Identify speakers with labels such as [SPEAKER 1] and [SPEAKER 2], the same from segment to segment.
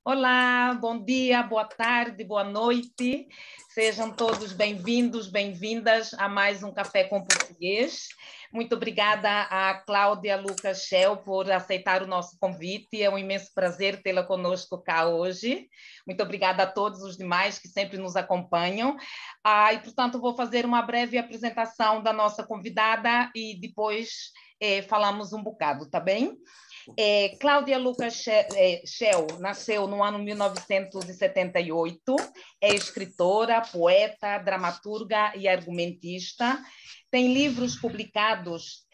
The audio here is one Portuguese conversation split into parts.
[SPEAKER 1] Olá, bom dia, boa tarde, boa noite. Sejam todos bem-vindos, bem-vindas a mais um Café com Português. Muito obrigada a Cláudia Lucas Schell por aceitar o nosso convite. É um imenso prazer tê-la conosco cá hoje. Muito obrigada a todos os demais que sempre nos acompanham. E, portanto, vou fazer uma breve apresentação da nossa convidada e depois falamos um bocado, tá bem? Cláudia Lucas Schell nasceu no ano 1978, é escritora, poeta, dramaturga e argumentista. Tem livros publicados,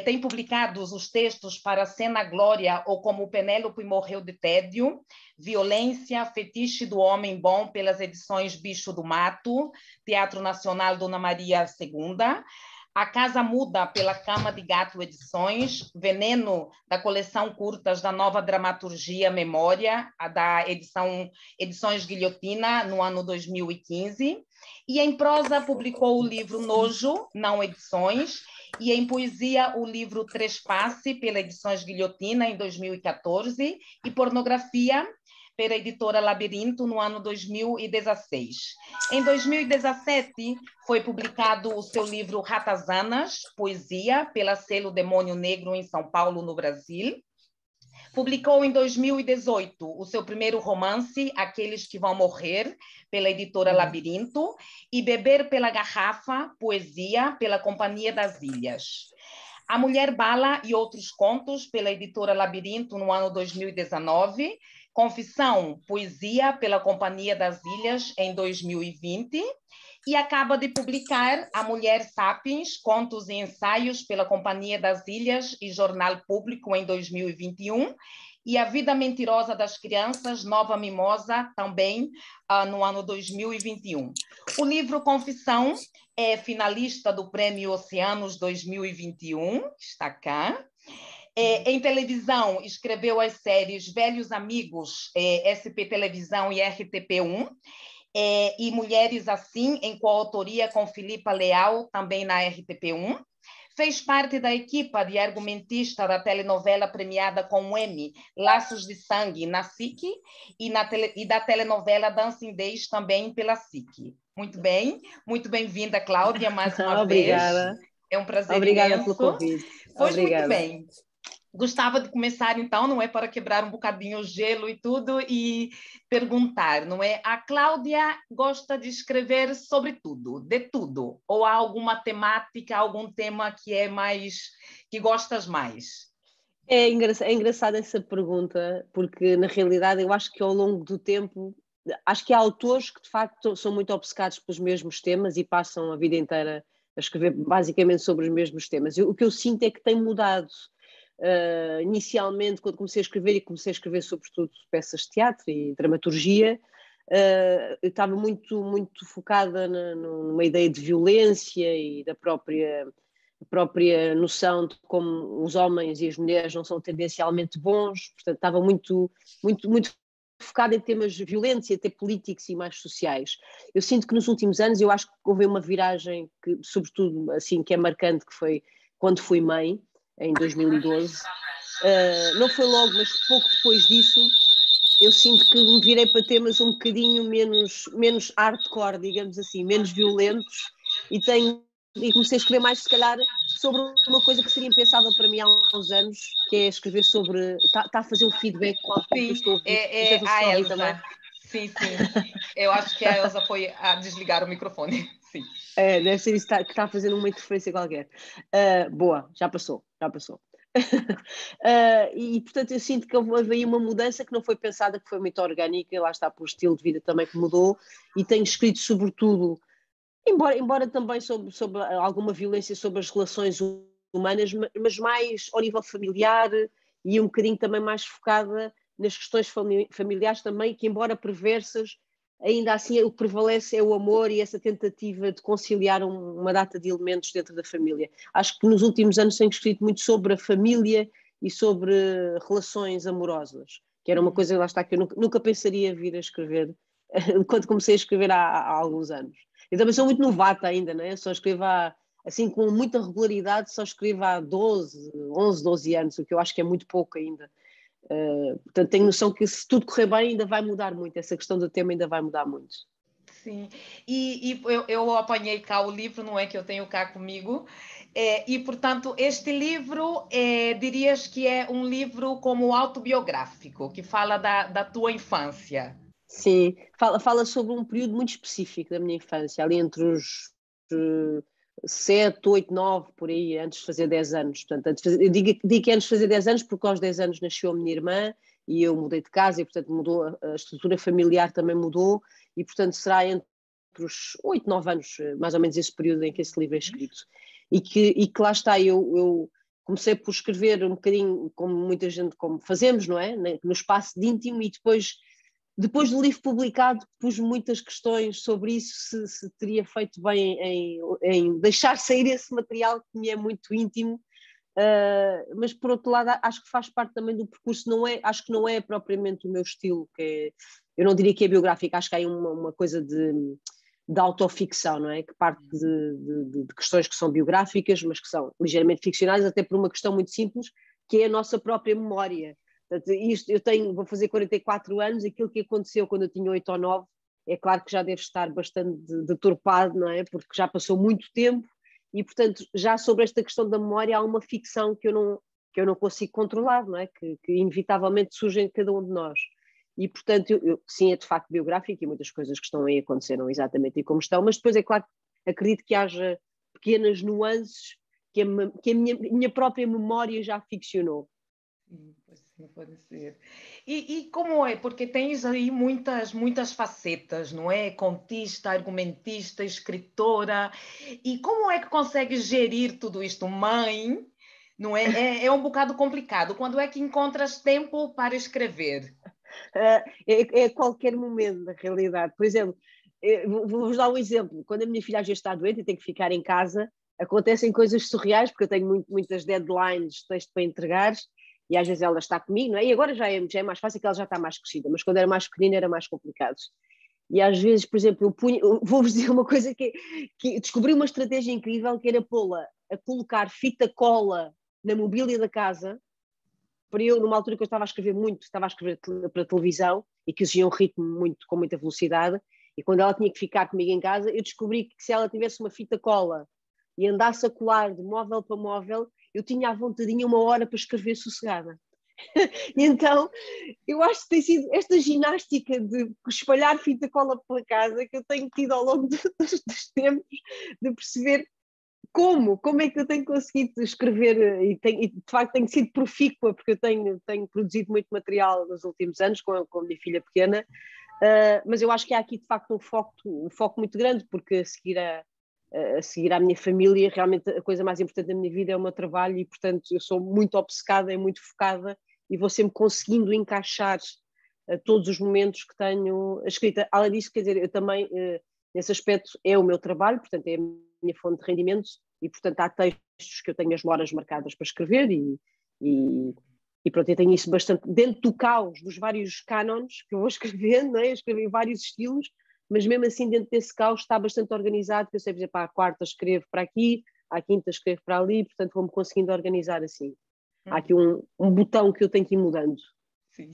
[SPEAKER 1] tem publicados os textos para Cena Glória ou Como Penélope Morreu de Tédio, Violência, Fetiche do Homem Bom pelas edições Bicho do Mato, Teatro Nacional Dona Maria II. A Casa Muda, pela Cama de Gato Edições, Veneno, da coleção Curtas da Nova Dramaturgia Memória, da Edições Guilhotina, no ano 2015. E em prosa publicou o livro Nojo, não Edições, e em poesia o livro Trespasse, pela Edições Guilhotina, em 2014, e Pornografia, pela editora Labirinto, no ano 2016. Em 2017, foi publicado o seu livro Ratazanas, Poesia, pela Selo Demônio Negro, em São Paulo, no Brasil. Publicou em 2018 o seu primeiro romance, Aqueles que Vão Morrer, pela editora Labirinto, e Beber pela Garrafa, Poesia, pela Companhia das Ilhas. A Mulher Bala e Outros Contos, pela editora Labirinto, no ano 2019. Confissão, Poesia, pela Companhia das Ilhas, em 2020. E acaba de publicar A Mulher Sapiens, Contos e Ensaios, pela Companhia das Ilhas e Jornal Público, em 2021. E A Vida Mentirosa das Crianças, Nova Mimosa, também no ano 2021. O livro Confissão é finalista do Prêmio Oceanos 2021, está cá. Em televisão, escreveu as séries Velhos Amigos, SP Televisão e RTP1, e Mulheres Assim, em coautoria com Filipa Leal, também na RTP1. Fez parte da equipa de argumentista da telenovela premiada com o Emmy, Laços de Sangue, na SIC, e da telenovela Dancing Days, também pela SIC. Muito bem, muito bem-vinda, Cláudia, mais uma
[SPEAKER 2] Obrigada.
[SPEAKER 1] vez. É um prazer
[SPEAKER 2] Obrigada
[SPEAKER 1] imenso.
[SPEAKER 2] Pelo convite.
[SPEAKER 1] Pois
[SPEAKER 2] Obrigada.
[SPEAKER 1] Muito bem. Gostava de começar, então, não é, para quebrar um bocadinho o gelo e tudo, e perguntar, não é? A Cláudia gosta de escrever sobre tudo, de tudo, ou há alguma temática, algum tema que gostas mais?
[SPEAKER 2] É engraçada essa pergunta, porque na realidade eu acho que ao longo do tempo, acho que há autores que de facto são muito obcecados pelos mesmos temas e passam a vida inteira a escrever basicamente sobre os mesmos temas. O que eu sinto é que tem mudado. Inicialmente, quando comecei a escrever sobretudo peças de teatro e dramaturgia, eu estava muito focada numa ideia de violência e da própria noção de como os homens e as mulheres não são tendencialmente bons, portanto estava muito focada em temas violentos e até políticos e mais sociais. Eu sinto que nos últimos anos, eu acho que houve uma viragem que, sobretudo, assim, que é marcante, que foi quando fui mãe, em 2012. Não foi logo, mas pouco depois disso, eu sinto que me virei para temas um bocadinho menos hardcore, digamos assim, menos violentos, e comecei a escrever mais, se calhar, sobre uma coisa que seria impensável para mim há uns anos, que é escrever sobre... Está a fazer um feedback qualquer que eu estou a ouvir. Não sei se
[SPEAKER 1] a
[SPEAKER 2] estou a ouvir
[SPEAKER 1] Elsa.
[SPEAKER 2] também.
[SPEAKER 1] Sim. Eu acho que a Elsa foi a desligar o microfone. Sim.
[SPEAKER 2] Deve ser isso que está fazendo uma interferência qualquer. Boa, já passou. E portanto eu sinto que houve aí uma mudança que não foi pensada, que foi muito orgânica, lá está, pelo estilo de vida também que mudou, e tenho escrito sobretudo, embora também sobre alguma violência sobre as relações humanas, mas mais ao nível familiar e um bocadinho também mais focada nas questões familiares também, que embora perversas, ainda assim o que prevalece é o amor e essa tentativa de conciliar uma data de elementos dentro da família. Acho que nos últimos anos tenho escrito muito sobre a família e sobre relações amorosas, que era uma coisa, lá está, que eu nunca pensaria vir a escrever quando comecei a escrever há alguns anos. Eu também sou muito novata ainda, não é? Só escrevo assim com muita regularidade, só escrevo há 11, 12 anos, o que eu acho que é muito pouco ainda. Portanto, tenho noção que se tudo correr bem ainda vai mudar muito, essa questão do tema ainda vai mudar muito.
[SPEAKER 1] Sim, e eu apanhei cá o livro, não é que eu tenho cá comigo, e portanto este livro dirias que é um livro como autobiográfico, que fala da tua infância.
[SPEAKER 2] Sim, fala sobre um período muito específico da minha infância, ali entre os 7, 8, 9, por aí, antes de fazer 10 anos. Portanto, eu digo que antes de fazer 10 anos, porque aos 10 anos nasceu a minha irmã e eu mudei de casa e, portanto, mudou, a estrutura familiar também mudou e, portanto, será entre os 8, 9 anos, mais ou menos esse período em que esse livro é escrito. E que lá está, eu comecei por escrever um bocadinho, como muita gente, como fazemos, não é? No espaço de íntimo e depois do livro publicado, pus muitas questões sobre isso, se teria feito bem em deixar sair esse material que me é muito íntimo, mas por outro lado acho que faz parte também do percurso, acho que não é propriamente o meu estilo, eu não diria que é biográfico, acho que há uma coisa de autoficção, não é? Que parte de questões que são biográficas, mas que são ligeiramente ficcionais, até por uma questão muito simples, que é a nossa própria memória. Portanto, vou fazer 44 anos, aquilo que aconteceu quando eu tinha 8 ou 9, é claro que já deve estar bastante deturpado, não é? Porque já passou muito tempo e, portanto, já sobre esta questão da memória há uma ficção que eu não consigo controlar, não é? Que inevitavelmente surge em cada um de nós. E, portanto, sim, é de facto biográfico e muitas coisas que estão aí aconteceram exatamente como estão, mas depois é claro que acredito que haja pequenas nuances que a minha própria memória já ficcionou.
[SPEAKER 1] Sim, pode ser. E como é? Porque tens aí muitas facetas, não é? Contista, argumentista, escritora. E como é que consegues gerir tudo isto? Mãe, não é? É um bocado complicado. Quando é que encontras tempo para escrever?
[SPEAKER 2] É qualquer momento, na realidade. Por exemplo, vou-vos dar um exemplo. Quando a minha filha às vezes está doente e tem que ficar em casa, acontecem coisas surreais, porque eu tenho muitas deadlines de texto para entregar, e às vezes ela está comigo, não é? E agora já é mais fácil, que ela já está mais crescida, mas quando era mais pequenina era mais complicado. E às vezes, por exemplo, vou-vos dizer uma coisa que descobri uma estratégia incrível, que era pô-la a colocar fita cola na mobília da casa, para eu, numa altura que eu estava a escrever para televisão e que exigia um ritmo com muita velocidade, e quando ela tinha que ficar comigo em casa, eu descobri que se ela tivesse uma fita cola e andasse a colar de móvel para móvel, eu tinha à vontadinha 1 hora para escrever sossegada. E então, eu acho que tem sido esta ginástica de espalhar fita cola pela casa que eu tenho tido ao longo dos tempos, de perceber como é que eu tenho conseguido escrever e de facto tenho sido profícua porque eu tenho produzido muito material nos últimos anos com a minha filha pequena, mas eu acho que há aqui de facto um foco muito grande, porque a seguir à minha família, realmente a coisa mais importante da minha vida é o meu trabalho e portanto eu sou muito obcecada e muito focada e vou sempre conseguindo encaixar todos os momentos que tenho a escrita. Além disso, quer dizer, eu também nesse aspecto é o meu trabalho, portanto é a minha fonte de rendimento e portanto há textos que eu tenho as horas marcadas para escrever e pronto, eu tenho isso bastante dentro do caos dos vários cânones que eu vou escrevendo, não é? Eu escrevo em vários estilos, mas mesmo assim dentro desse caos está bastante organizado, que eu sei, por exemplo, à quarta escrevo para aqui, à quinta escrevo para ali, portanto vou-me conseguindo organizar assim. Há aqui um botão que eu tenho que ir mudando.
[SPEAKER 1] Sim.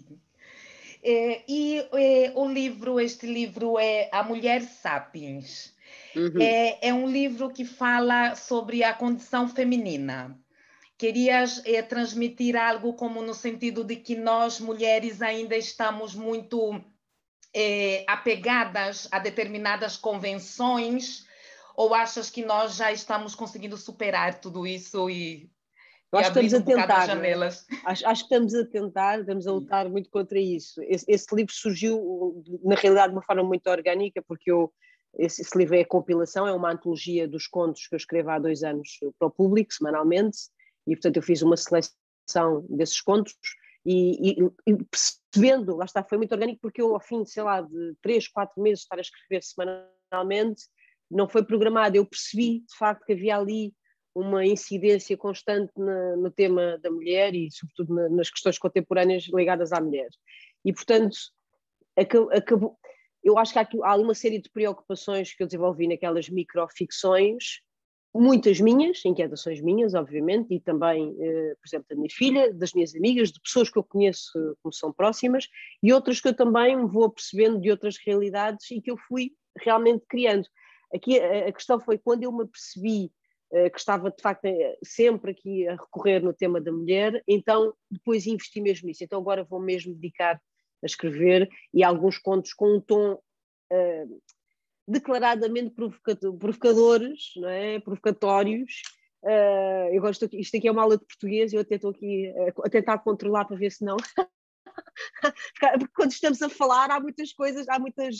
[SPEAKER 1] Este livro é A Mulher Sapiens.
[SPEAKER 2] Uhum.
[SPEAKER 1] É um livro que fala sobre a condição feminina. Querias transmitir algo como no sentido de que nós, mulheres, ainda estamos muito apegadas a determinadas convenções, ou achas que nós já estamos conseguindo superar tudo isso
[SPEAKER 2] Eu
[SPEAKER 1] e
[SPEAKER 2] acho que estamos
[SPEAKER 1] abrindo
[SPEAKER 2] a
[SPEAKER 1] um bocado as
[SPEAKER 2] tentar, não é?
[SPEAKER 1] janelas?
[SPEAKER 2] Acho que estamos a tentar, estamos a lutar muito contra isso. Esse livro surgiu, na realidade, de uma forma muito orgânica, porque esse livro é a compilação, é uma antologia dos contos que eu escrevo há 2 anos para o público, semanalmente, e portanto eu fiz uma seleção desses contos e percebendo, lá está, foi muito orgânico, porque eu ao fim, sei lá, de 3, 4 meses de estar a escrever semanalmente, não foi programado, eu percebi de facto que havia ali uma incidência constante no tema da mulher e sobretudo nas questões contemporâneas ligadas à mulher. E portanto, acabou, eu acho que há ali uma série de preocupações que eu desenvolvi naquelas microficções muitas minhas, inquietações minhas, obviamente, e também, por exemplo, da minha filha, das minhas amigas, de pessoas que eu conheço como são próximas, e outras que eu também vou percebendo de outras realidades e que eu fui realmente criando. Aqui a questão foi quando eu me apercebi que estava de facto sempre aqui a recorrer no tema da mulher, então depois investi mesmo nisso. Então agora vou mesmo dedicar a escrever, e alguns contos com um tom declaradamente provocadores, não é? Provocatórios. Eu gosto, isto aqui é uma aula de português, eu até estou aqui a tentar controlar para ver se não. Porque quando estamos a falar há muitas coisas, há muitas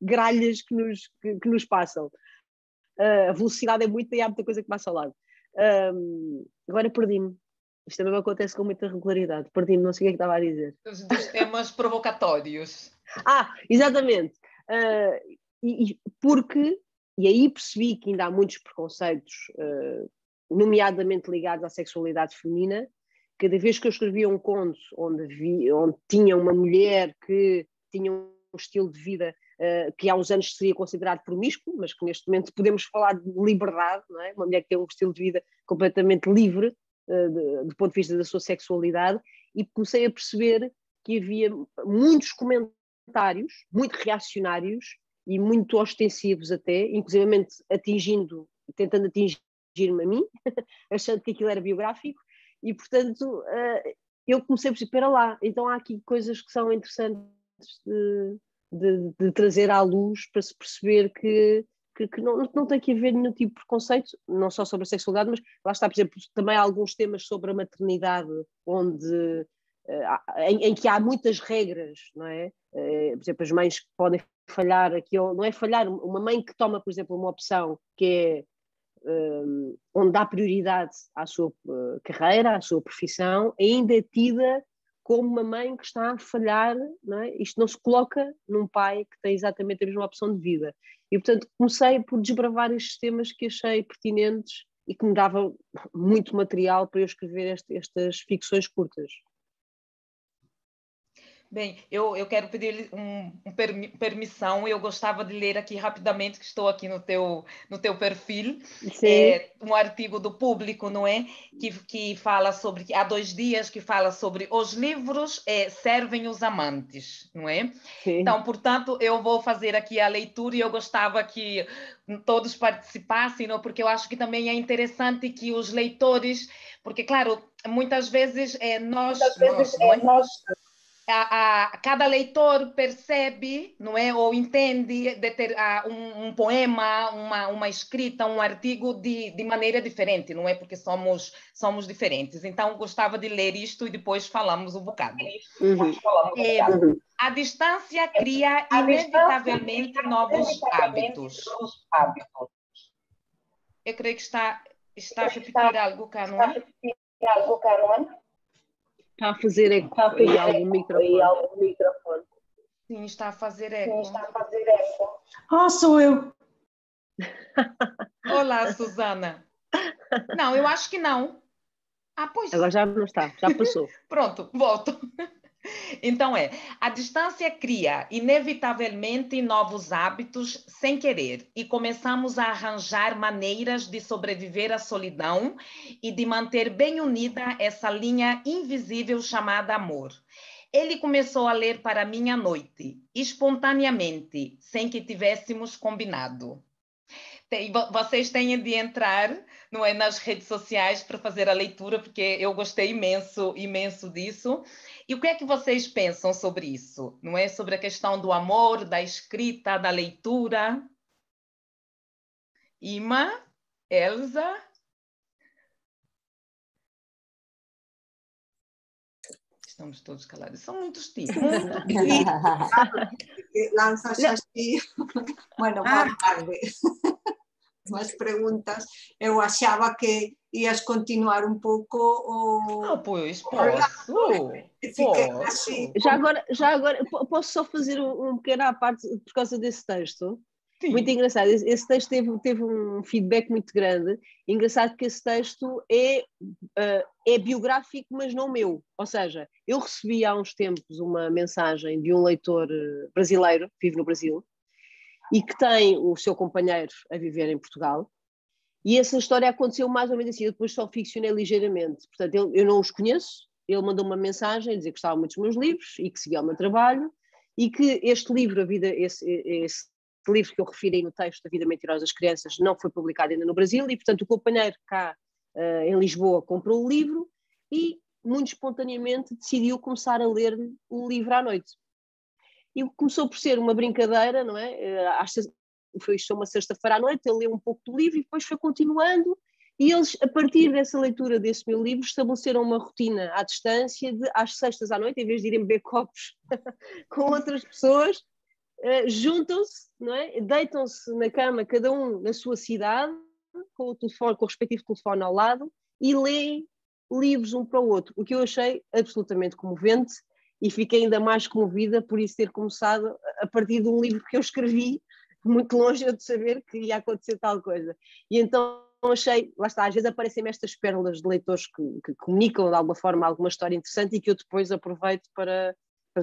[SPEAKER 2] gralhas que nos passam. A velocidade é muita e há muita coisa que passa ao lado. Agora perdi-me. Isto também me acontece com muita regularidade. Perdi-me, não sei o que é que estava a dizer.
[SPEAKER 1] Dos temas provocatórios.
[SPEAKER 2] Exatamente. E aí percebi que ainda há muitos preconceitos, nomeadamente ligados à sexualidade feminina. Cada vez que eu escrevia um conto onde tinha uma mulher que tinha um estilo de vida que há uns anos seria considerado promíscuo, mas que neste momento podemos falar de liberdade, não é? Uma mulher que tem um estilo de vida completamente livre do ponto de vista da sua sexualidade, e comecei a perceber que havia muitos comentários, muito reacionários e muito ostensivos até, inclusivamente tentando atingir-me a mim, achando que aquilo era biográfico, e portanto eu comecei a perceber, espera lá, então há aqui coisas que são interessantes de trazer à luz para se perceber que não tem que haver nenhum tipo de preconceito, não só sobre a sexualidade, mas lá está, por exemplo, também há alguns temas sobre a maternidade, onde, em que há muitas regras, não é? Por exemplo, as mães que podem falhar, não é falhar, uma mãe que toma, por exemplo, uma opção que é onde dá prioridade à sua carreira, à sua profissão, ainda é tida como uma mãe que está a falhar, não é? Isto não se coloca num pai que tem exatamente a mesma opção de vida. E, portanto, comecei por desbravar estes temas que achei pertinentes e que me dava muito material para eu escrever estas ficções curtas.
[SPEAKER 1] Bem, eu quero pedir permissão, eu gostava de ler aqui rapidamente, que estou aqui no teu perfil, um artigo do Público, não é? Que fala sobre, há 2 dias, que fala sobre os livros servem os amantes, não é?
[SPEAKER 2] Sim.
[SPEAKER 1] Então, portanto, eu vou fazer aqui a leitura e eu gostava que todos participassem, não? Porque eu acho que também é interessante que os leitores, porque, claro, muitas vezes cada leitor percebe, não é, ou entende um poema, uma escrita, um artigo de maneira diferente, não é, porque somos diferentes. Então, gostava de ler isto e depois falamos um bocado. A distância cria inevitavelmente novos hábitos. Eu creio que está a repetir algo, cá, não é?
[SPEAKER 2] Está a fazer eco aí algum microfone.
[SPEAKER 1] Sim, está a fazer eco.
[SPEAKER 3] Sou eu.
[SPEAKER 1] Olá, Susana. Não, eu acho que não. Pois.
[SPEAKER 2] Agora já não está, já passou.
[SPEAKER 1] Pronto, volto. Então a distância cria inevitavelmente novos hábitos sem querer e começamos a arranjar maneiras de sobreviver à solidão e de manter bem unida essa linha invisível chamada amor. Ele começou a ler para mim à noite, espontaneamente, sem que tivéssemos combinado. Vocês têm de entrar, não é, nas redes sociais para fazer a leitura, porque eu gostei imenso disso. E o que é que vocês pensam sobre isso? Não é? Sobre a questão do amor, da escrita, da leitura? Ima? Elsa? Estamos todos calados. São muitos tipos.
[SPEAKER 3] Lanzas así. Bueno, boa tarde. Más preguntas. Eu achava que ias continuar um pouco o...
[SPEAKER 1] Pois, posso.
[SPEAKER 2] Assim. Já agora, posso só fazer um pequeno à parte por causa desse texto? Sim. Muito engraçado. Esse texto teve um feedback muito grande. Engraçado que esse texto é biográfico, mas não meu. Ou seja, eu recebi há uns tempos uma mensagem de um leitor brasileiro, que vive no Brasil, e que tem o seu companheiro a viver em Portugal, E essa história aconteceu mais ou menos assim, eu depois só ficcionei ligeiramente. Portanto, eu não os conheço, ele mandou uma mensagem a dizer que gostava muito dos meus livros e que seguia o meu trabalho, e que este livro, esse livro que eu referi no texto, A Vida Mentirosa das Crianças, não foi publicado ainda no Brasil, e portanto o companheiro cá em Lisboa comprou o livro e muito espontaneamente decidiu começar a ler o livro à noite. E começou por ser uma brincadeira, não é? Foi uma sexta-feira à noite, ele leu um pouco do livro e depois foi continuando, e eles, a partir dessa leitura desse meu livro, estabeleceram uma rotina à distância de, às sextas à noite, em vez de irem beber copos com outras pessoas, juntam-se, não é? Deitam-se na cama, cada um na sua cidade, com o telefone, com o respectivo telefone ao lado, e leem livros um para o outro, o que eu achei absolutamente comovente, e fiquei ainda mais comovida por isso ter começado a partir de um livro que eu escrevi, muito longe de saber que ia acontecer tal coisa. E então achei, lá está, às vezes aparecem-me estas pérolas de leitores que comunicam de alguma forma alguma história interessante e que eu depois aproveito para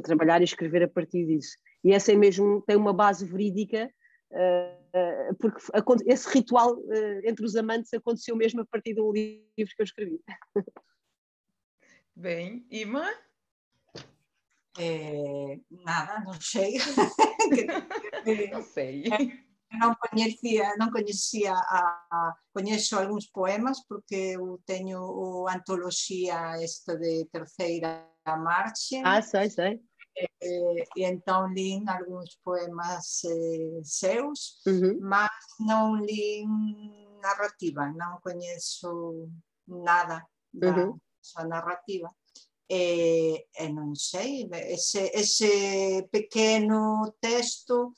[SPEAKER 2] trabalhar e escrever a partir disso. E essa é mesmo, tem uma base verídica, porque esse ritual entre os amantes aconteceu mesmo a partir de um livro que eu escrevi.
[SPEAKER 1] Bem, Ima?
[SPEAKER 3] Nada, não sei.
[SPEAKER 1] Não sei.
[SPEAKER 3] Non coñecía coñezo algúns poemas porque eu teño o antoloxía esta de Terceira Marche.
[SPEAKER 2] Sei.
[SPEAKER 3] E entón lín algúns poemas seus, mas non lín narrativa, non coñezo nada da súa narrativa. E non sei, ese pequeno texto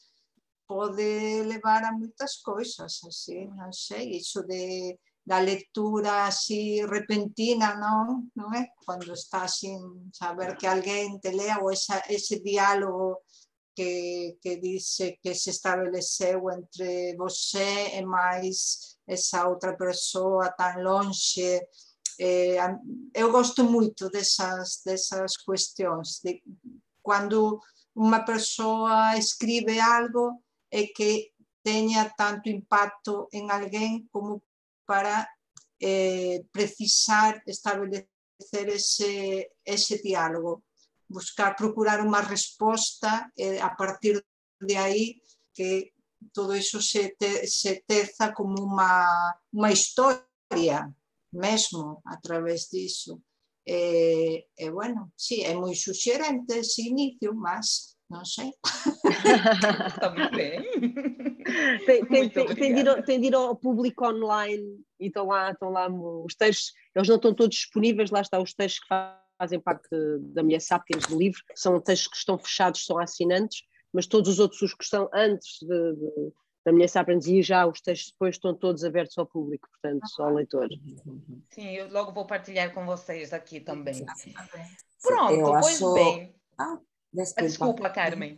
[SPEAKER 3] pode levar a moitas coisas, así, non sei, iso da lectura así repentina, non é? Cando estás sin saber que alguén te lea, ou ese diálogo que dice que se estabeleceu entre você e máis esa outra persoa tan lonxe. Eu gosto moito desas cuestións, de cando unha persoa escribe algo e que teña tanto impacto en alguén como para precisar establecer ese diálogo, procurar unha resposta a partir de aí que todo iso se teza como unha historia mesmo a través disso. Bueno, sí, é moi suxerente ese inicio, mas non sei.
[SPEAKER 1] Está muito bem.
[SPEAKER 2] Tem de ir ao público online e estão lá os textos, eles não estão todos disponíveis, lá está os textos que fazem parte da Mulher Sapiens do livro, são textos que estão fechados, são assinantes, mas todos os outros, os que estão antes da Mulher Sapiens e já os textos depois estão todos abertos ao público, portanto, ao leitor.
[SPEAKER 1] Sim, eu logo vou partilhar com vocês aqui também. Pronto, pois bem. Desculpa, Carmen.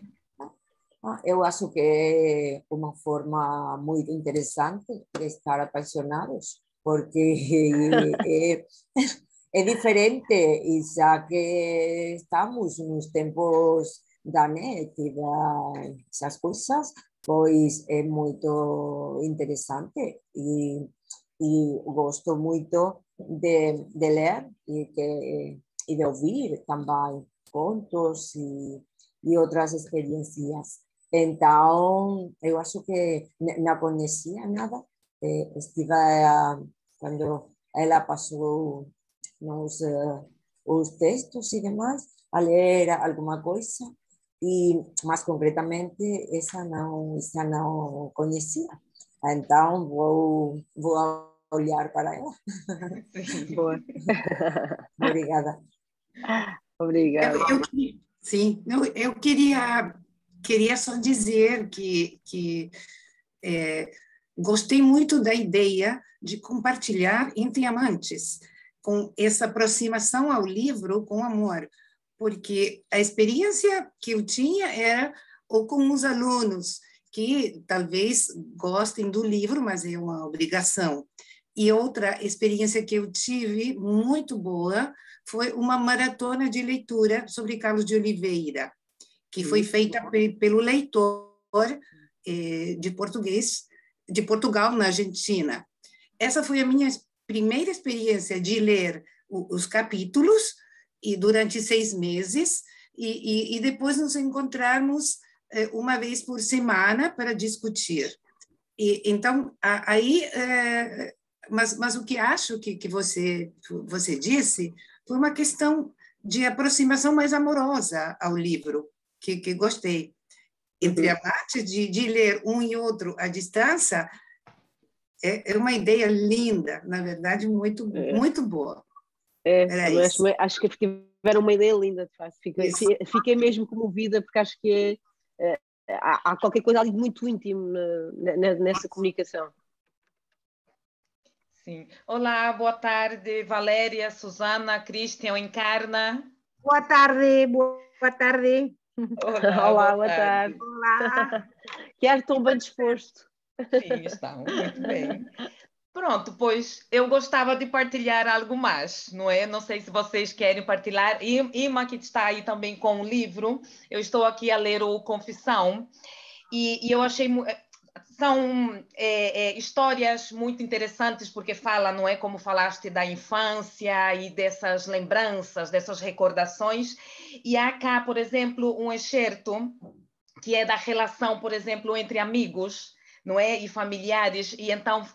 [SPEAKER 4] Eu acho que é uma forma muito interessante de estar apaixonados, porque é diferente, e já que estamos nos tempos da net e dessas coisas, pois é muito interessante e gosto muito de ler e de ouvir também contos e outras experiências. Então, eu acho que não conhecia nada. Estive, quando ela passou os textos e demais, a ler alguma coisa, mas concretamente essa não conhecia. Então, vou olhar para ela.
[SPEAKER 1] Sim.
[SPEAKER 2] Boa.
[SPEAKER 4] Obrigada.
[SPEAKER 2] Obrigada.
[SPEAKER 5] Sim, eu queria só dizer que gostei muito da ideia de compartilhar entre amantes, com essa aproximação ao livro com amor, porque a experiência que eu tinha era ou com os alunos, que talvez gostem do livro, mas é uma obrigação. E outra experiência que eu tive, muito boa, foi uma maratona de leitura sobre Carlos de Oliveira, que foi feita pelo leitor de português, de Portugal, na Argentina. essa foi a minha primeira experiência de ler os capítulos, e durante 6 meses, e depois nos encontrarmos uma vez por semana para discutir. Então, aí, mas o que acho que você disse foi uma questão de aproximação mais amorosa ao livro, que gostei. Entre a parte de ler um e outro à distância, é uma ideia linda, na verdade, muito boa.
[SPEAKER 2] Acho que tiveram uma ideia linda, de facto. Fiquei mesmo comovida, porque acho que há qualquer coisa ali de muito íntimo nessa comunicação.
[SPEAKER 1] Sim. Olá, boa tarde, Valéria, Susana, Christian, Encarna.
[SPEAKER 6] Boa tarde, boa tarde.
[SPEAKER 2] Olá, boa tarde.
[SPEAKER 6] Olá.
[SPEAKER 2] Que ar tão bem disposto.
[SPEAKER 1] Sim, estão muito bem. Pronto, pois eu gostava de partilhar algo mais, não é? Não sei se vocês querem partilhar. Ima, que está aí também com o livro, eu estou aqui a ler o Confissão, e eu achei... São histórias muito interessantes, porque fala, não é, como falaste, da infância e dessas lembranças, dessas recordações. E há cá, por exemplo, um excerto que é da relação, por exemplo, entre amigos, não é, e familiares. E então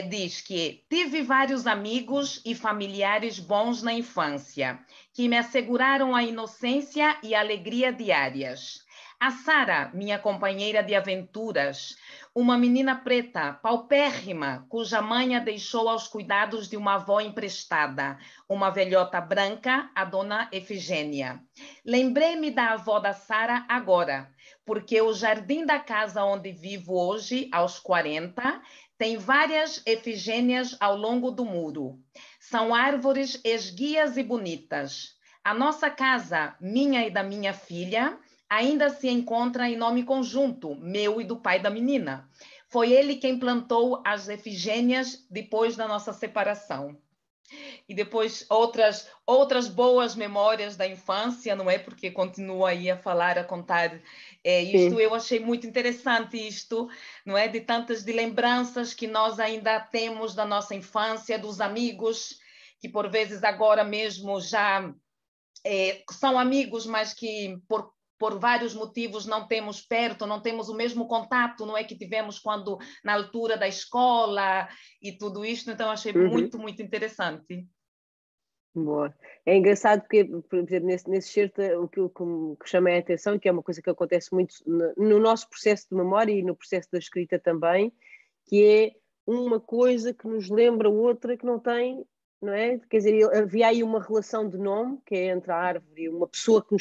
[SPEAKER 1] diz que tive vários amigos e familiares bons na infância, que me asseguraram a inocência e a alegria diárias. A Sara, minha companheira de aventuras, uma menina preta, paupérrima, cuja mãe a deixou aos cuidados de uma avó emprestada, uma velhota branca, a dona Efigênia. Lembrei-me da avó da Sara agora, porque o jardim da casa onde vivo hoje, aos 40, tem várias Efigênias ao longo do muro. São árvores esguias e bonitas. A nossa casa, minha e da minha filha, ainda se encontra em nome conjunto, meu e do pai da menina. Foi ele quem plantou as Efigênias depois da nossa separação. E depois outras boas memórias da infância, não é? Porque continua aí a falar, a contar isto. Eu achei muito interessante isto, não é? De tantas de lembranças que nós ainda temos da nossa infância, dos amigos, que por vezes agora mesmo já são amigos, mas que por vários motivos não temos perto, não temos o mesmo contato, não é, que tivemos quando na altura da escola e tudo isto. Então achei muito, muito interessante.
[SPEAKER 2] Boa. É engraçado porque, por exemplo, nesse certo, o que chama a atenção, que é uma coisa que acontece muito no nosso processo de memória e no processo da escrita também, que é uma coisa que nos lembra outra que não tem, não é? Quer dizer, havia aí uma relação de nome, que é entre a árvore e uma pessoa que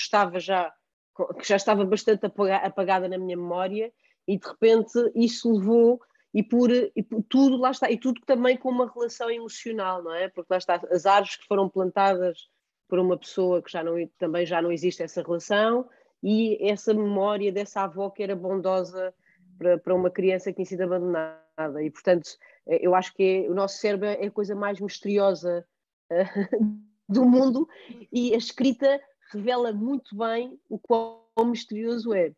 [SPEAKER 2] já estava bastante apagada na minha memória, e de repente isso levou, e por tudo, lá está, e tudo também com uma relação emocional, não é? Porque lá está, as árvores que foram plantadas por uma pessoa que também já não existe essa relação, e essa memória dessa avó que era bondosa para uma criança que tinha sido abandonada. E portanto eu acho que o nosso cérebro é a coisa mais misteriosa do mundo, e a escrita revela muito bem o quão misterioso é.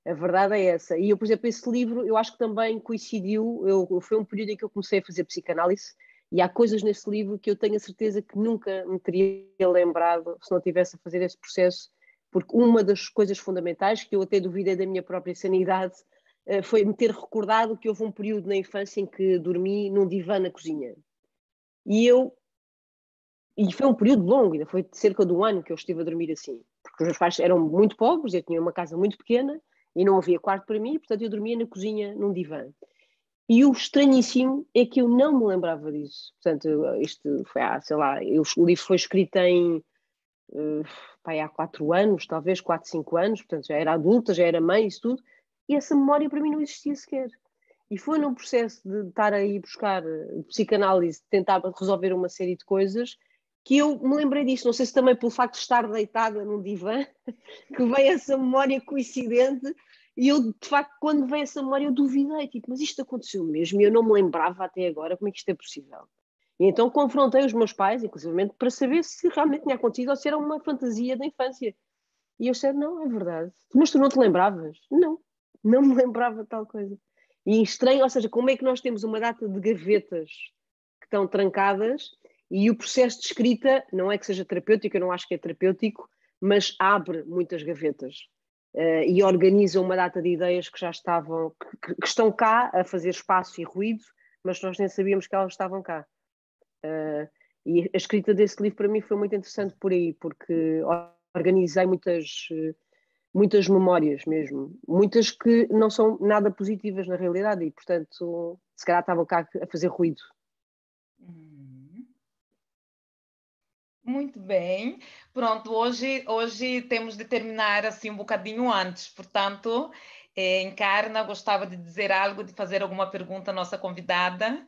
[SPEAKER 2] A verdade é essa. E eu, por exemplo, esse livro, eu acho que também coincidiu, foi um período em que eu comecei a fazer psicanálise, e há coisas nesse livro que eu tenho a certeza que nunca me teria lembrado se não tivesse a fazer esse processo, porque uma das coisas fundamentais, que eu até duvidei da minha própria sanidade, foi me ter recordado que houve um período na infância em que dormi num divã na cozinha. E foi um período longo, ainda foi cerca de um ano que eu estive a dormir assim, porque os meus pais eram muito pobres, eu tinha uma casa muito pequena e não havia quarto para mim, portanto eu dormia na cozinha num divã. E o estranhíssimo é que eu não me lembrava disso. Portanto, isto foi sei lá, o livro foi escrito há 4 anos, talvez 4, 5 anos, portanto já era adulta, já era mãe, isso tudo, e essa memória para mim não existia sequer. E foi num processo de estar aí buscar psicanálise, tentar resolver uma série de coisas, que eu me lembrei disto. Não sei se também pelo facto de estar deitada num divã, que veio essa memória coincidente, e eu, de facto, quando veio essa memória, eu duvidei, tipo, mas isto aconteceu mesmo, e eu não me lembrava até agora, como é que isto é possível? E então confrontei os meus pais, inclusive, para saber se realmente tinha acontecido ou se era uma fantasia da infância. E eu disse, não, é verdade. Mas tu não te lembravas? Não me lembrava de tal coisa. E estranho, ou seja, como é que nós temos uma data de gavetas estão trancadas, e o processo de escrita não é que seja terapêutico, eu não acho que é terapêutico, mas abre muitas gavetas e organiza uma data de ideias que já estavam, que estão cá a fazer espaço e ruído, mas nós nem sabíamos que elas estavam cá. E a escrita desse livro para mim foi muito interessante por aí, porque organizei muitas memórias mesmo, muitas que não são nada positivas na realidade e, portanto, se calhar estavam cá a fazer ruído.
[SPEAKER 1] Muito bem. Pronto, hoje temos de terminar assim um bocadinho antes, portanto, Encarna, gostava de dizer algo, de fazer alguma pergunta à nossa convidada?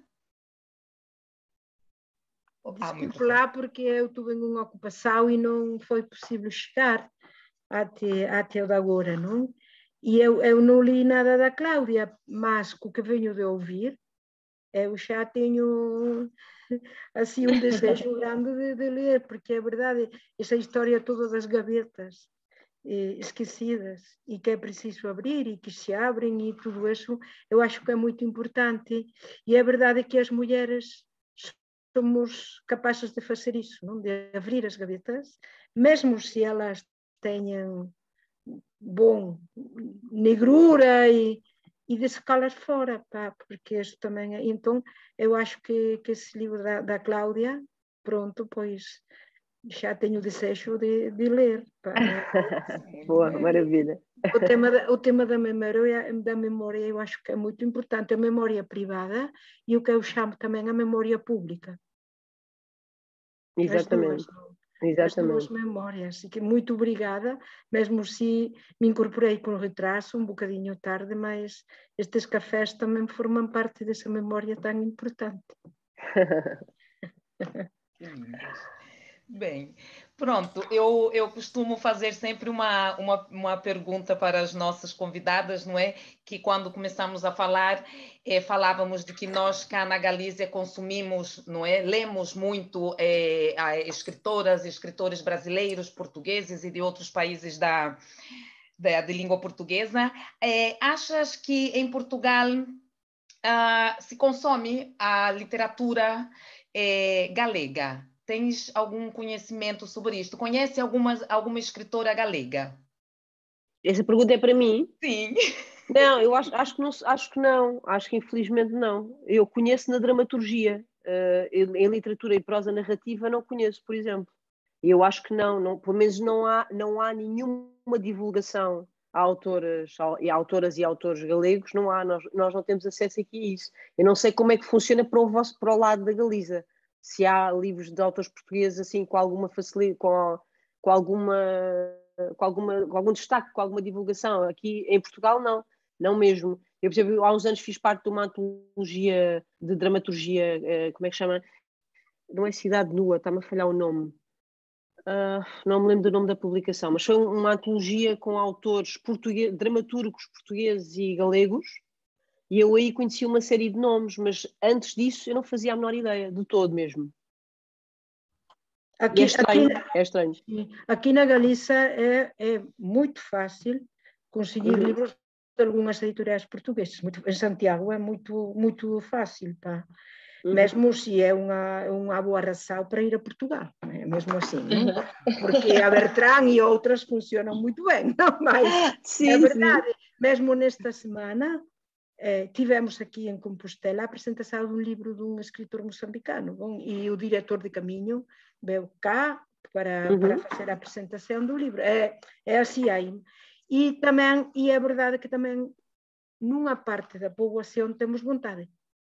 [SPEAKER 6] Desculpe lá, porque eu estive em uma ocupação e não foi possível chegar até o de agora, não? E eu não li nada da Cláudia, mas com o que venho de ouvir, eu já tenho assim um desejo grande de ler, porque é verdade, essa história toda das gavetas esquecidas e que é preciso abrir e que se abrem e tudo isso, eu acho que é muito importante. E é verdade que as mulheres somos capazes de fazer isso, não? De abrir as gavetas, mesmo se elas tenham negrura e de secá-las fora, pá, porque isso também é. Então, eu acho que esse livro da Cláudia, pronto, pois já tenho o desejo de ler. Pá.
[SPEAKER 2] Boa, maravilha.
[SPEAKER 6] O tema da memória eu acho que é muito importante, a memória privada e o que eu chamo também a memória pública.
[SPEAKER 2] Exatamente.
[SPEAKER 6] As duas memórias. E que muito obrigada, mesmo se me incorporei com retraso, um bocadinho tarde, mas estes cafés também formam parte dessa memória tão importante.
[SPEAKER 1] Bem, pronto, eu costumo fazer sempre uma pergunta para as nossas convidadas, não é? Que quando começamos a falar, falávamos de que nós cá na Galiza consumimos, não é? Lemos muito escritoras e escritores brasileiros, portugueses e de outros países de língua portuguesa. Achas que em Portugal se consome a literatura galega? Tens algum conhecimento sobre isto? Conhece alguma escritora galega?
[SPEAKER 2] Essa pergunta é para mim?
[SPEAKER 1] Sim.
[SPEAKER 2] Não, eu acho que não. Acho que infelizmente não. Eu conheço na dramaturgia. Em literatura e prosa narrativa não conheço, por exemplo. Eu acho que não, pelo menos não há nenhuma divulgação a autoras e autores galegos, não há, nós não temos acesso aqui a isso. Eu não sei como é que funciona para o lado da Galiza. Se há livros de autores portugueses assim com alguma facilidade, com algum destaque, com alguma divulgação. Aqui em Portugal não mesmo. Eu, por exemplo, há uns anos fiz parte de uma antologia de dramaturgia, como é que chama? Não é Cidade Nua, está-me a falhar o nome. Não me lembro do nome da publicação, mas foi uma antologia com autores dramaturgos portugueses e galegos, e eu aí conheci uma série de nomes, mas antes disso eu não fazia a menor ideia, de todo mesmo. É estranho.
[SPEAKER 6] Aqui na Galiza é muito fácil conseguir livros de algumas editoriais portuguesas. Em Santiago é muito fácil, pá. Mesmo se é uma boa razão para ir a Portugal, é mesmo assim, não? Porque a Bertrand e outras funcionam muito bem, não? Mas sim, é verdade, mesmo nesta semana tivemos aqui em Compostela a apresentação de um livro de um escritor moçambicano, bom, e o diretor de caminho veio cá para fazer a apresentação do livro. É assim aí. E é verdade que também numa parte da população temos vontade.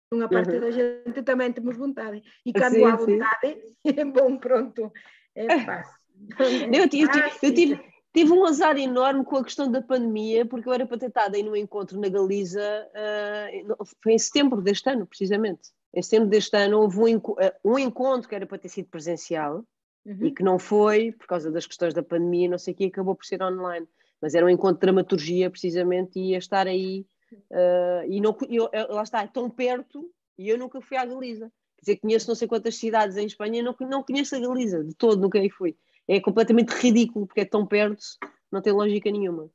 [SPEAKER 6] Uma parte da gente também temos vontade. E quando há vontade, é bom, pronto, é fácil.
[SPEAKER 2] Eu tive um azar enorme com a questão da pandemia, porque eu era para ter estado aí num encontro na Galiza, foi em setembro deste ano, precisamente. Em setembro deste ano houve um encontro que era para ter sido presencial e que não foi, por causa das questões da pandemia, não sei o que, acabou por ser online. Mas era um encontro de dramaturgia, precisamente, e ia estar aí. Lá está, é tão perto e eu nunca fui à Galiza. Quer dizer, conheço não sei quantas cidades em Espanha e não conheço a Galiza de todo, nunca aí fui. É completamente ridículo porque é tão perto, não tem lógica nenhuma.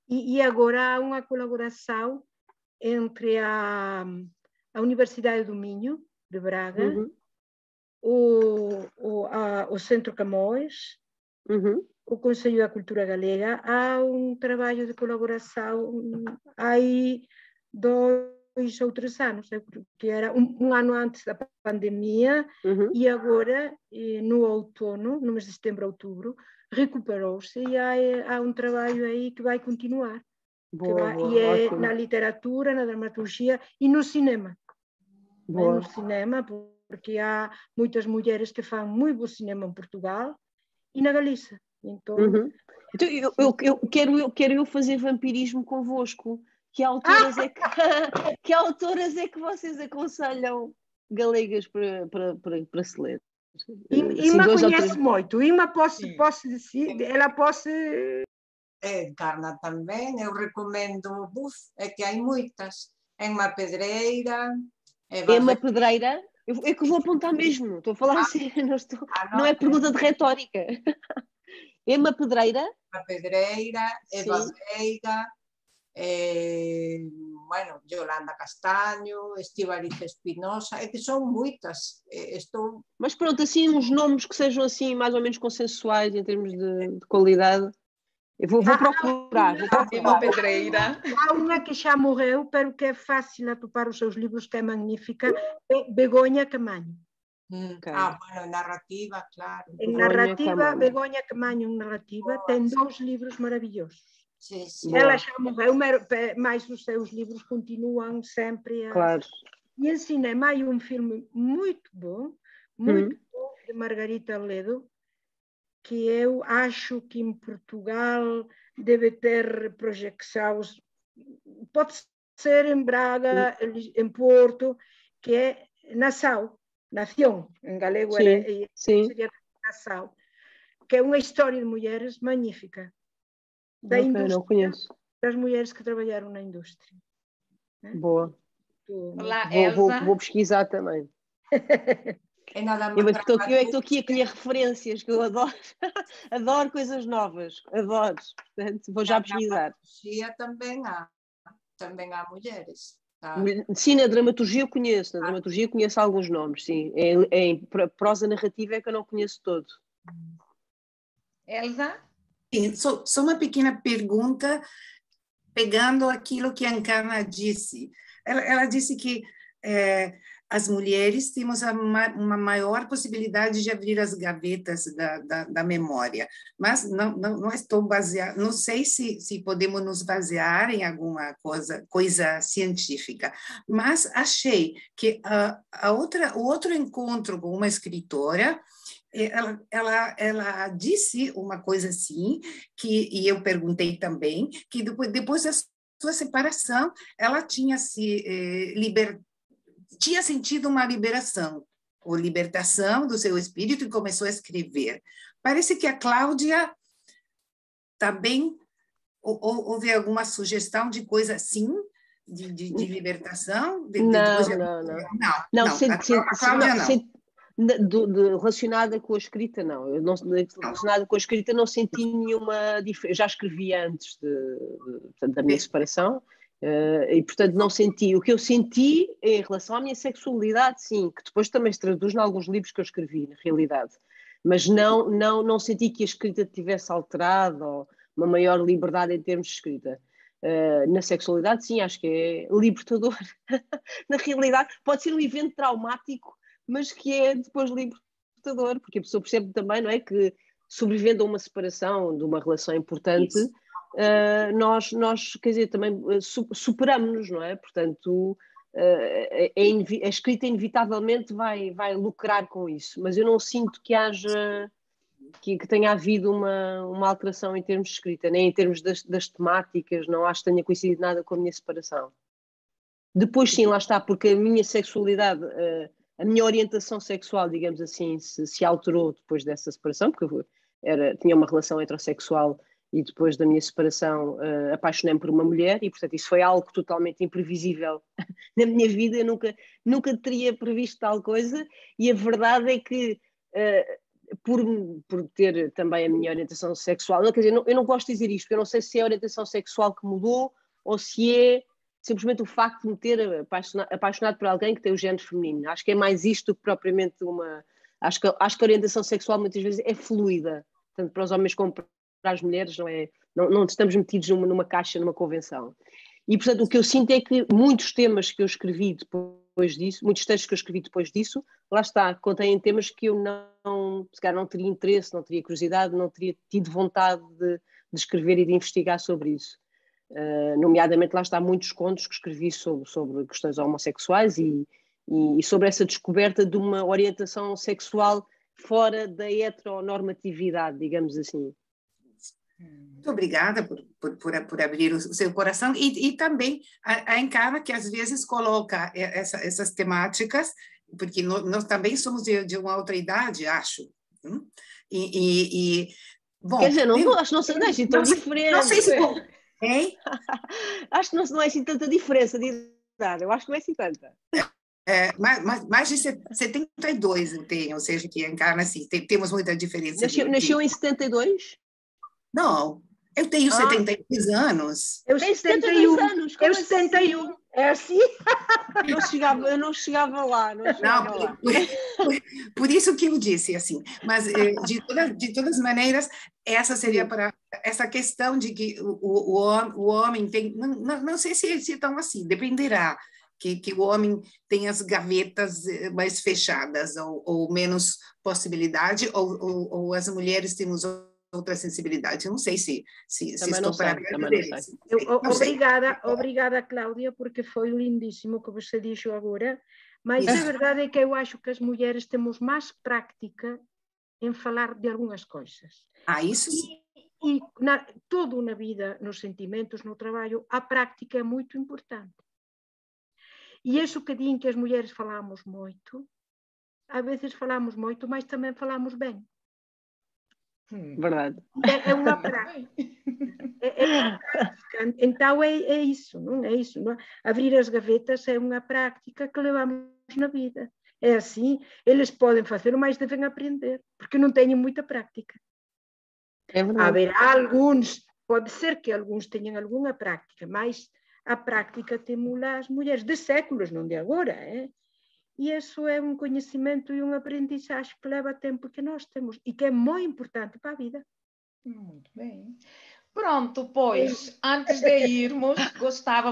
[SPEAKER 6] E agora há uma colaboração entre a Universidade do Minho de Braga, o Centro Camões, o Conselho da Cultura Galega. Há um trabalho de colaboração há 2 ou 3 anos, que era um ano antes da pandemia, e agora, no outono, no mês de setembro, outubro, recuperou-se e há um trabalho aí que vai continuar. E é na literatura, na dramaturgia e no cinema. No cinema, porque há muitas mulheres que fazem muito bom cinema em Portugal e na Galícia. Então,
[SPEAKER 2] então quero fazer vampirismo convosco. Que autoras é que vocês aconselham galegas para se ler?
[SPEAKER 6] Ima conhece muito. Ima posso dizer, ela pode...
[SPEAKER 3] Encarna também, eu recomendo é que há muitas. Emma Pedreira.
[SPEAKER 2] Emma Pedreira? É que vou apontar mesmo, estou a falar assim, não é pergunta de retórica. Emma Pedreira?
[SPEAKER 3] Emma Pedreira, Eva Veiga, bueno, Yolanda Castaño, Estíbaliz Espinosa, é que são muitas.
[SPEAKER 2] Mas pronto, assim, uns nomes que sejam assim mais ou menos consensuais em termos de qualidade. Eu vou procurar.
[SPEAKER 1] Emma Pedreira.
[SPEAKER 6] Há uma que já morreu, pero que é fácil atopar os seus livros, que é magnífica, é Begonha Camanho.
[SPEAKER 3] Bueno, narrativa, claro.
[SPEAKER 6] Em narrativa, Begonha Camanho, narrativa, tem 2 livros maravilhosos.
[SPEAKER 3] Sim.
[SPEAKER 6] Ela já morreu, mas os seus livros continuam sempre.
[SPEAKER 2] Claro.
[SPEAKER 6] E em cinema há um filme muito bom, de Margarita Ledo, que eu acho que em Portugal deve ter projeções, pode ser em Braga, em Porto, que é Nação, em galego seria Nação, que é uma história de mulheres magnífica, da indústria,
[SPEAKER 2] não conheço.
[SPEAKER 6] Das mulheres que trabalharam na indústria.
[SPEAKER 2] Boa.
[SPEAKER 1] Olá, Elsa.
[SPEAKER 2] Vou pesquisar também. Eu é que estou aqui a colher referências, que eu adoro. Adoro coisas novas, adoro. Portanto, vou já pesquisar.
[SPEAKER 3] Também há mulheres.
[SPEAKER 2] Sim, na dramaturgia eu conheço. Na dramaturgia conheço alguns nomes, sim. Em prosa narrativa é que eu não conheço todo.
[SPEAKER 1] Elsa?
[SPEAKER 5] Sim, só uma pequena pergunta, pegando aquilo que a Encarna disse. Ela disse que as mulheres temos uma maior possibilidade de abrir as gavetas da memória, mas não estou baseada, não sei se podemos nos basear em alguma coisa científica, mas achei que o outro encontro com uma escritora, ela disse uma coisa assim, e eu perguntei também, que depois da sua separação, ela tinha sentido uma liberação, ou libertação do seu espírito, e começou a escrever. Parece que a Cláudia também houve alguma sugestão de coisa assim, de libertação?
[SPEAKER 2] Não, a Cláudia não. Relacionada com a escrita, não. Relacionada com a escrita não senti nenhuma diferença. Já escrevi antes portanto, da minha separação, e portanto não senti. O que eu senti em relação à minha sexualidade, sim, que depois também se traduz em alguns livros que eu escrevi, na realidade. Mas não senti que a escrita tivesse alterado, ou uma maior liberdade em termos de escrita. Na sexualidade, sim, acho que é libertador. Na realidade, pode ser um evento traumático, mas que é depois libertador, porque a pessoa percebe também, não é, que sobrevivendo a uma separação de uma relação importante, nós, quer dizer, também superamos-nos, não é? Portanto, a escrita inevitavelmente vai lucrar com isso, mas eu não sinto que haja, que tenha havido uma alteração em termos de escrita, nem em termos das temáticas, não acho que tenha coincidido nada com a minha separação. Depois sim, lá está, porque a minha sexualidade, a minha orientação sexual, digamos assim, se alterou depois dessa separação, porque eu tinha uma relação heterossexual e depois da minha separação apaixonei-me por uma mulher e, portanto, isso foi algo totalmente imprevisível na minha vida. Eu nunca teria previsto tal coisa, e a verdade é que por ter também a minha orientação sexual, quer dizer, eu não gosto de dizer isto, porque eu não sei se é a orientação sexual que mudou ou se simplesmente o facto de me ter apaixonado por alguém que tem o género feminino. Acho que é mais isto do que propriamente uma... Acho que a orientação sexual muitas vezes é fluida, tanto para os homens como para as mulheres, não estamos metidos numa caixa, numa convenção. E, portanto, o que eu sinto é que muitos temas que eu escrevi depois disso, muitos textos que eu escrevi depois disso, lá está, contêm temas que eu se calhar não teria interesse, não teria curiosidade, não teria tido vontade de escrever e de investigar sobre isso. Nomeadamente, lá está, muitos contos que escrevi sobre questões homossexuais e sobre essa descoberta de uma orientação sexual fora da heteronormatividade, digamos assim.
[SPEAKER 5] Muito obrigada por abrir o seu coração e também a Encarna, que às vezes coloca essas temáticas, porque nós também somos de uma outra idade, acho.
[SPEAKER 2] Bom, quer dizer, acho que não é assim tão diferente.
[SPEAKER 5] Não sei se... Hein?
[SPEAKER 2] Acho que não é assim tanta diferença de idade, eu acho que não é assim tanta.
[SPEAKER 5] Mais de 72 eu tenho, ou seja, que Encarna assim, temos muita diferença.
[SPEAKER 2] Nasceu em 72?
[SPEAKER 5] Não, eu tenho 72 anos.
[SPEAKER 6] Eu 72 anos, eu 71. Assim? É assim?
[SPEAKER 2] Eu não chegava lá.
[SPEAKER 5] Por isso que eu disse assim. Mas, de todas maneiras, essa seria para essa questão de que o homem tem... Não sei se é tão assim, dependerá. Que o homem tem as gavetas mais fechadas ou menos possibilidade, ou as mulheres temos outra sensibilidade. Eu não sei se estou para
[SPEAKER 6] Obrigada, Cláudia, porque foi lindíssimo o que você disse agora, mas a verdade é que eu acho que as mulheres temos mais prática em falar de algumas coisas.
[SPEAKER 5] Isso sim.
[SPEAKER 6] E tudo na vida, nos sentimentos, no trabalho, a prática é muito importante. E esse bocadinho que as mulheres falamos muito, às vezes falamos muito, mas também falamos bem.
[SPEAKER 2] Verdade.
[SPEAKER 6] É uma prática. Então é isso, não é isso? Não? Abrir as gavetas é uma prática que levamos na vida. É assim, eles podem fazer, mas devem aprender, porque não têm muita prática.
[SPEAKER 2] É verdade.
[SPEAKER 6] Haverá alguns, pode ser que alguns tenham alguma prática, mas a prática temos as mulheres de séculos, não de agora. E isso é um conhecimento e um aprendizagem que leva tempo que nós temos e que é muito importante para a vida.
[SPEAKER 1] Muito bem. Pronto, pois, antes de irmos,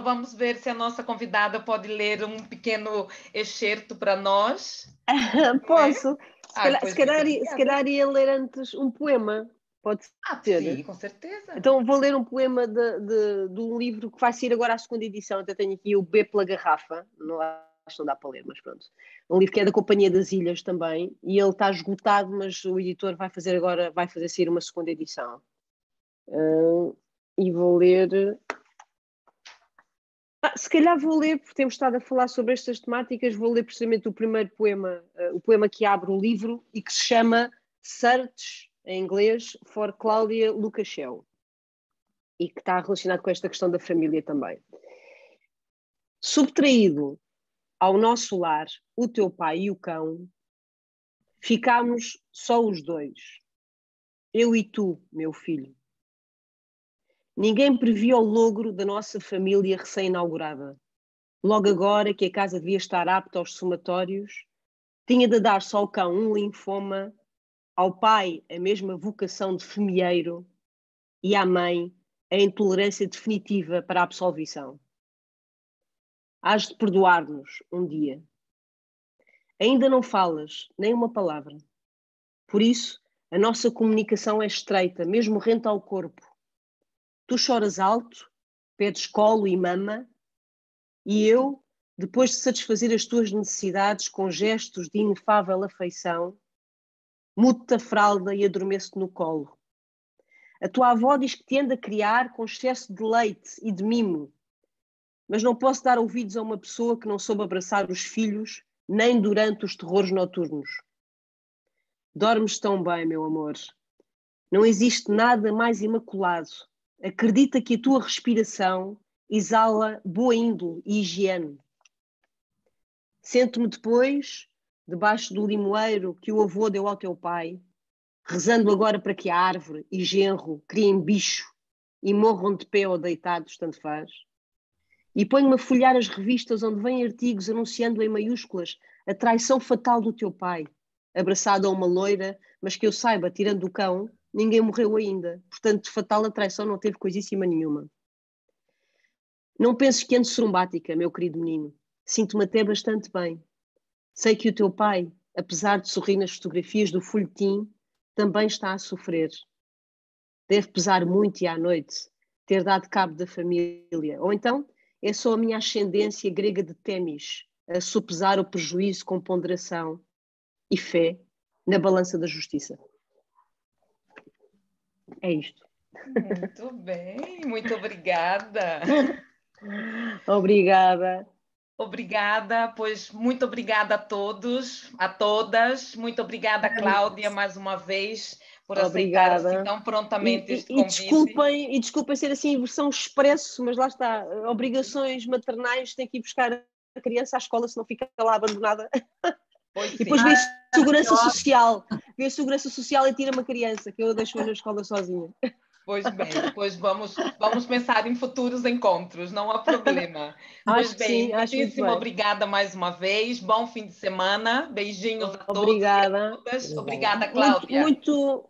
[SPEAKER 1] vamos ver se a nossa convidada pode ler um pequeno excerto para nós.
[SPEAKER 2] Posso? Se calhar ia ler antes um poema. Pode ser?
[SPEAKER 1] Sim, com certeza.
[SPEAKER 2] Então vou ler um poema de um livro que vai sair agora a segunda edição. Até tenho aqui o B pela Garrafa. Acho que não dá para ler, mas pronto. Um livro que é da Companhia das Ilhas também. E ele está esgotado, mas o editor vai fazer sair uma segunda edição. E vou ler... se calhar vou ler, porque temos estado a falar sobre estas temáticas, vou ler precisamente o primeiro poema, o poema que abre o livro e que se chama Search, em inglês, for Cláudia Lucachel, e que está relacionado com esta questão da família também. Subtraído ao nosso lar o teu pai e o cão, ficámos só os dois, eu e tu, meu filho. Ninguém previa o logro da nossa família recém-inaugurada. Logo agora que a casa devia estar apta aos somatórios, tinha de dar só ao cão um linfoma, ao pai a mesma vocação de femieiro e à mãe a intolerância definitiva para a absolvição. Hás de perdoar-nos um dia. Ainda não falas nem uma palavra. Por isso, a nossa comunicação é estreita, mesmo rente ao corpo. Tu choras alto, pedes colo e mama, e eu, depois de satisfazer as tuas necessidades com gestos de inefável afeição, mudo-te a fralda e adormeço-te no colo. A tua avó diz que te anda a criar com excesso de leite e de mimo, mas não posso dar ouvidos a uma pessoa que não soube abraçar os filhos nem durante os terrores noturnos. Dormes tão bem, meu amor. Não existe nada mais imaculado. Acredita que a tua respiração exala boa índole e higiene. Sento-me depois, debaixo do limoeiro que o avô deu ao teu pai, rezando agora para que a árvore e genro criem bicho e morram de pé ou deitados, tanto faz. e ponho-me a folhear as revistas onde vêm artigos anunciando em maiúsculas a traição fatal do teu pai, abraçado a uma loira, mas que eu saiba, tirando o cão, ninguém morreu ainda. Portanto, de fatal a traição não teve coisíssima nenhuma. Não penses que ando sorumbática, meu querido menino. Sinto-me até bastante bem. Sei que o teu pai, apesar de sorrir nas fotografias do folhetim, também está a sofrer. Deve pesar muito e à noite ter dado cabo da família. Ou então é só a minha ascendência grega de Témis a sopesar o prejuízo com ponderação e fé na balança da justiça. É isto.
[SPEAKER 1] Muito bem, muito obrigada.
[SPEAKER 2] Obrigada.
[SPEAKER 1] Obrigada, pois muito obrigada a todos, a todas. Muito obrigada, Cláudia, mais uma vez, por aceitar assim tão prontamente este convite.
[SPEAKER 2] E desculpem ser assim em versão expresso, mas lá está, obrigações maternais, tem que ir buscar a criança à escola, senão fica lá abandonada. E depois vê a segurança social e tira uma criança, que eu deixo na escola sozinha.
[SPEAKER 1] Pois bem, depois vamos pensar em futuros encontros, não há problema. Pois bem, muitíssimo obrigada mais uma vez, bom fim de semana, beijinhos a todos e a todas. Obrigada, Cláudia.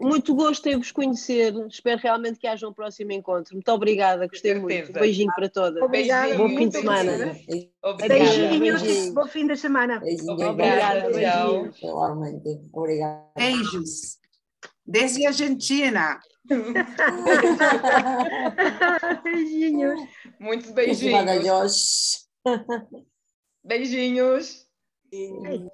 [SPEAKER 2] Muito gosto em vos conhecer, espero realmente que haja um próximo encontro. Muito obrigada, gostei muito. Um beijinho para todas.
[SPEAKER 6] Obrigada.
[SPEAKER 2] Bom fim de semana.
[SPEAKER 6] Beijinhos, bom fim de semana.
[SPEAKER 1] Obrigada,
[SPEAKER 2] beijinhos.
[SPEAKER 4] Obrigada.
[SPEAKER 5] Beijos. Desde a Argentina.
[SPEAKER 6] Beijinhos.
[SPEAKER 1] Muitos beijinhos.
[SPEAKER 4] Beijinhos.
[SPEAKER 1] Beijinhos.
[SPEAKER 6] Beijinhos.